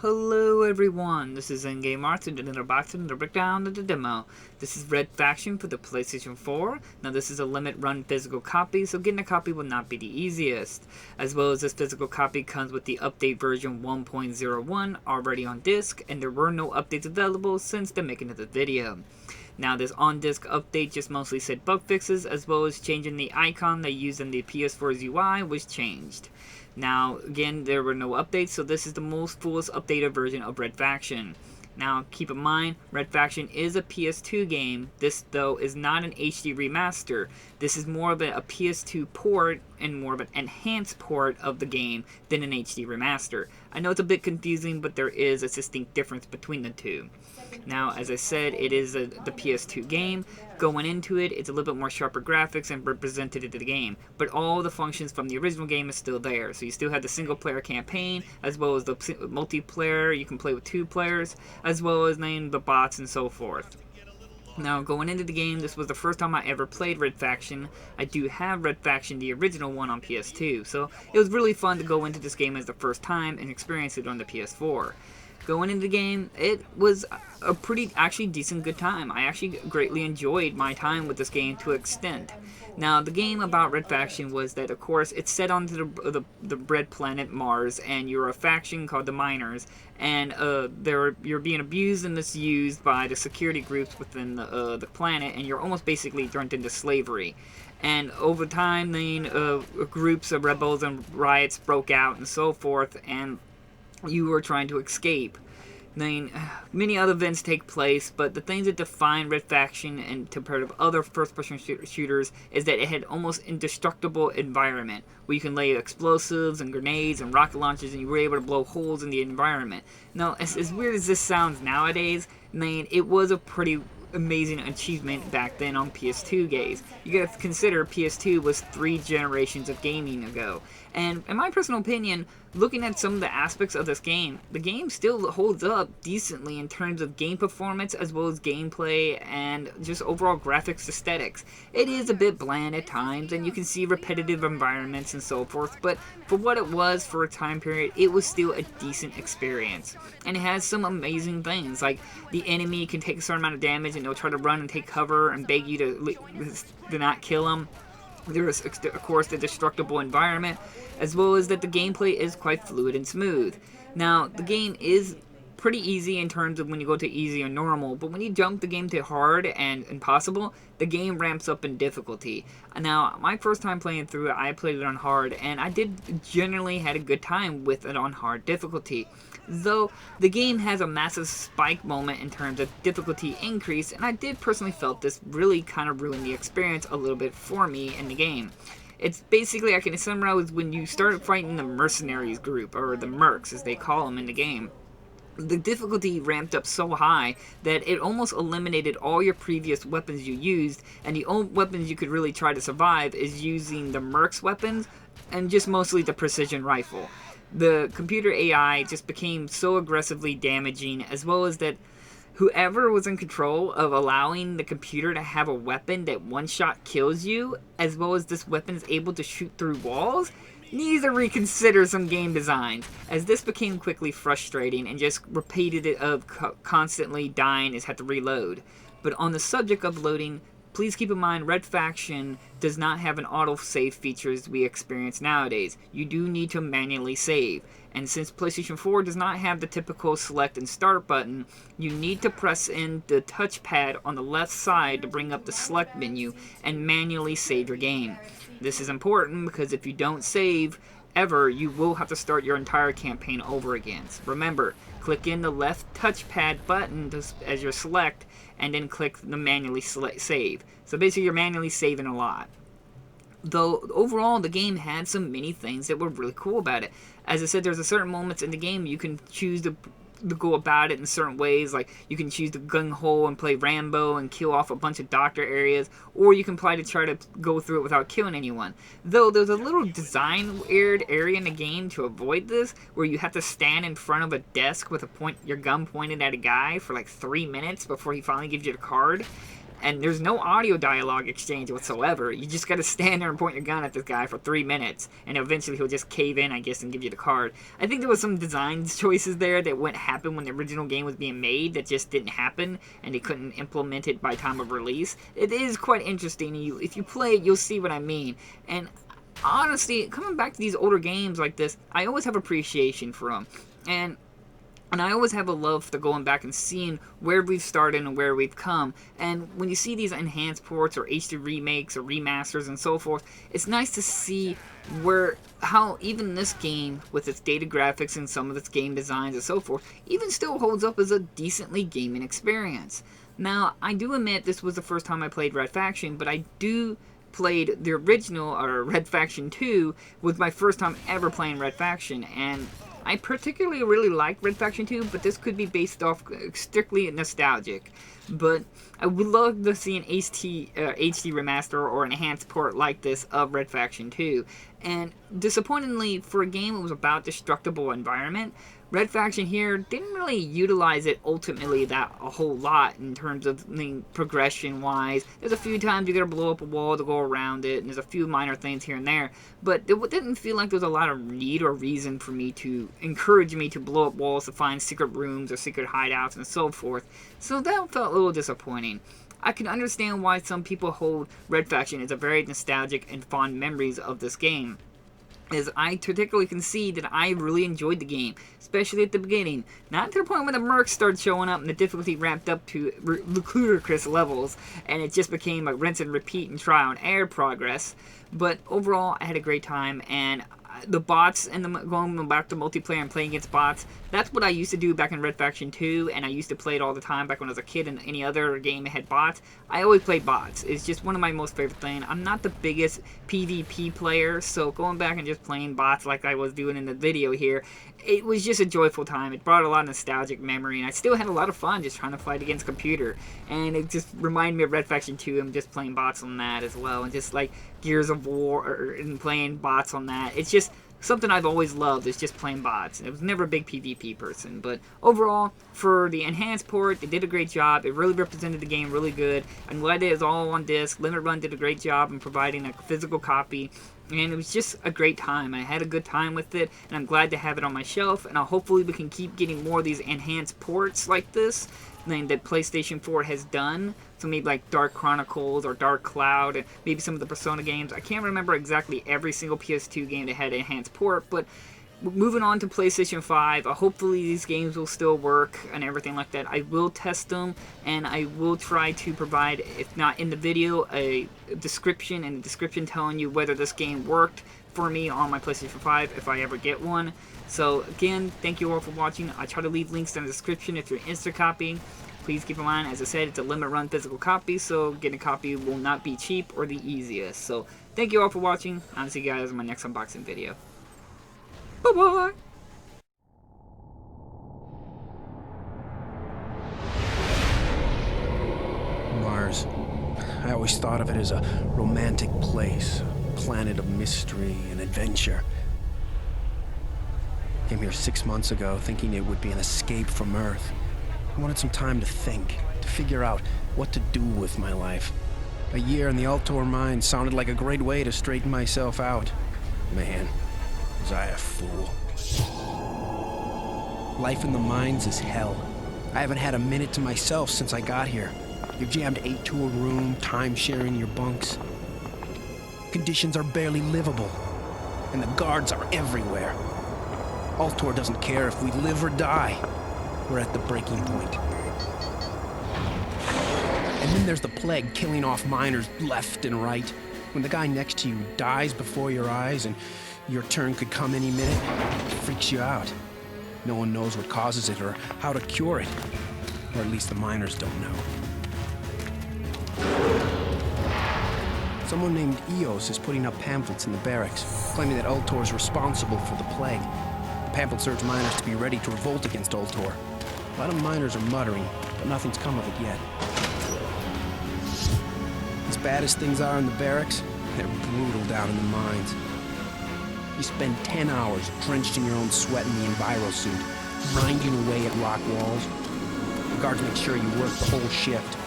Hello everyone, this is Endgame Arts and another box and another breakdown of the demo. This is Red Faction for the PlayStation 4. Now this is a limit run physical copy, so getting a copy will not be the easiest. As well as this physical copy comes with the update version 1.01 already on disc, and there were no updates available since the making of the video. Now this on-disc update just mostly said bug fixes, as well as changing the icon they used in the PS4's UI was changed. Now, again, there were no updates, so this is the most fullest updated version of Red Faction. Now, keep in mind, Red Faction is a PS2 game. This, though, is not an HD remaster. This is more of a PS2 port and more of an enhanced port of the game than an HD remaster. I know it's a bit confusing, but there is a distinct difference between the two. Now, as I said, it is the PS2 game. Going into it, it's a little bit more sharper graphics and representative of the game. But all the functions from the original game is still there. So you still have the single-player campaign, as well as the multiplayer. You can play with 2 players, as well as the bots and so forth. Now, going into the game, this was the first time I ever played Red Faction. I do have Red Faction, the original one, on PS2. So it was really fun to go into this game as the first time and experience it on the PS4. Going into the game, it was a pretty, actually decent good time. I actually greatly enjoyed my time with this game to an extent. Now, the game about Red Faction was that, of course, it's set onto the red planet Mars, and you're a faction called the Miners, and you're being abused and misused by the security groups within the planet, and you're almost basically thrown into slavery. And over time, groups of rebels and riots broke out and so forth, and you were trying to escape. Then many other events take place, but the things that define Red Faction and compared to other first-person shooters is that it had almost indestructible environment, where you can lay explosives and grenades and rocket launchers, and you were able to blow holes in the environment. Now, as weird as this sounds nowadays, it was a pretty amazing achievement back then on PS2 days. You gotta consider PS2 was 3 generations of gaming ago. And in my personal opinion, looking at some of the aspects of this game, the game still holds up decently in terms of game performance as well as gameplay and just overall graphics aesthetics. It is a bit bland at times, and you can see repetitive environments and so forth, but for what it was for a time period, it was still a decent experience. And it has some amazing things, like the enemy can take a certain amount of damage and they'll try to run and take cover and beg you to not kill them. There is, of course, the destructible environment, as well as that the gameplay is quite fluid and smooth. Now, the game is pretty easy in terms of when you go to easy or normal, but when you jump the game to hard and impossible, the game ramps up in difficulty. Now, my first time playing through it, I played it on hard, and I did generally had a good time with it on hard difficulty. Though, the game has a massive spike moment in terms of difficulty increase, and I did personally felt this really kind of ruined the experience a little bit for me in the game. It's basically, I can summarize, when you start fighting the mercenaries group, or the mercs as they call them in the game. The difficulty ramped up so high that it almost eliminated all your previous weapons you used, and the only weapons you could really try to survive is using the mercs weapons and just mostly the precision rifle. The computer AI just became so aggressively damaging, as well as that whoever was in control of allowing the computer to have a weapon that one shot kills you, as well as this weapon is able to shoot through walls, needs to reconsider some game designs, as this became quickly frustrating and just repeated it of constantly dying is had to reload. But on the subject of loading, please keep in mind Red Faction does not have an auto-save feature as we experience nowadays. You do need to manually save. And since PlayStation 4 does not have the typical select and start button, you need to press in the touchpad on the left side to bring up the select menu and manually save your game. This is important because if you don't save ever, you will have to start your entire campaign over again. So remember, click in the left touchpad button as your select, and then click the manually save. So basically you're manually saving a lot. Though overall the game had some many things that were really cool about it. As I said, there's a certain moments in the game you can choose to go about it in certain ways, like you can choose to gung-ho and play Rambo and kill off a bunch of doctor areas, or you can try to go through it without killing anyone. Though there's a little design weird area in the game to avoid this, where you have to stand in front of a desk with your gun pointed at a guy for like 3 minutes before he finally gives you the card. and there's no audio dialogue exchange whatsoever. You just gotta stand there and point your gun at this guy for 3 minutes, and eventually he'll just cave in, I guess, and give you the card. I think there was some design choices there that wouldn't happen when the original game was being made that just didn't happen, and they couldn't implement it by time of release. It is quite interesting. If you play it, you'll see what I mean. And honestly, coming back to these older games like this, I always have appreciation for them. And I always have a love for going back and seeing where we've started and where we've come. And when you see these enhanced ports or HD remakes or remasters and so forth, it's nice to see how even this game, with its dated graphics and some of its game designs and so forth, even still holds up as a decently gaming experience. Now, I do admit this was the first time I played Red Faction, but I played the original, or Red Faction 2, was my first time ever playing Red Faction, and I particularly really like Red Faction 2, but this could be based off strictly nostalgic. But I would love to see an HD remaster or enhanced port like this of Red Faction 2. And disappointingly, for a game that was about destructible environment, Red Faction here didn't really utilize it ultimately a whole lot in terms of progression-wise. There's a few times you gotta blow up a wall to go around it, and there's a few minor things here and there, but it didn't feel like there was a lot of need or reason for me to encourage me to blow up walls to find secret rooms or secret hideouts and so forth. So that felt a little disappointing. I can understand why some people hold Red Faction as a very nostalgic and fond memories of this game, as I particularly can see that I really enjoyed the game, especially at the beginning. Not to the point when the mercs started showing up and the difficulty ramped up to ludicrous levels, and it just became a rinse and repeat and trial and error progress. But overall, I had a great time, and the bots and going back to multiplayer and playing against bots, that's what I used to do back in Red Faction 2, and I used to play it all the time back when I was a kid in any other game that had bots. I always played bots. It's just one of my most favorite things. I'm not the biggest PvP player, so going back and just playing bots like I was doing in the video here, it was just a joyful time. It brought a lot of nostalgic memory, and I still had a lot of fun just trying to fight against computer. And it just reminded me of Red Faction 2 and just playing bots on that as well, and just like Gears of War and playing bots on that. It's just something I've always loved, is just playing bots. I was never a big PvP person, but overall, for the enhanced port, they did a great job. It really represented the game really good. I'm glad it is all on disc. Limit Run did a great job in providing a physical copy, and it was just a great time. I had a good time with it, and I'm glad to have it on my shelf, and hopefully we can keep getting more of these enhanced ports like this that PlayStation 4 has done. So maybe like Dark Chronicles or Dark Cloud, and maybe some of the Persona games. I can't remember exactly every single PS2 game that had an enhanced port, but moving on to PlayStation 5, hopefully these games will still work and everything like that. I will test them, and I will try to provide, if not in the video, a description, and a description telling you whether this game worked for me on my PlayStation 5 if I ever get one. So again, thank you all for watching. I try to leave links in the description if you're interested in copying. Please keep in mind, as I said, it's a limit run physical copy, so getting a copy will not be cheap or the easiest. So thank you all for watching. I'll see you guys in my next unboxing video. Bye-bye! Mars. I always thought of it as a romantic place, a planet of mystery and adventure. Came here 6 months ago thinking it would be an escape from Earth. I wanted some time to think, to figure out what to do with my life. A year in the Altor mine sounded like a great way to straighten myself out. Man, was I a fool. Life in the mines is hell. I haven't had a minute to myself since I got here. You're jammed 8 to a room, time-sharing your bunks. Conditions are barely livable, and the guards are everywhere. Altor doesn't care if we live or die. We're at the breaking point. And then there's the plague killing off miners left and right. When the guy next to you dies before your eyes and your turn could come any minute, it freaks you out. No one knows what causes it or how to cure it. Or at least the miners don't know. Someone named Eos is putting up pamphlets in the barracks, claiming that Ultor is responsible for the plague. The pamphlets urge miners to be ready to revolt against Ultor. A lot of miners are muttering, but nothing's come of it yet. As bad as things are in the barracks, they're brutal down in the mines. You spend 10 hours drenched in your own sweat in the enviro suit, grinding away at rock walls. The guards make sure you work the whole shift.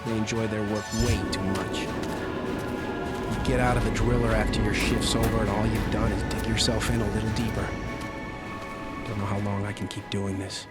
They enjoy their work way too much. You get out of the driller after your shift's over and all you've done is dig yourself in a little deeper. Don't know how long I can keep doing this.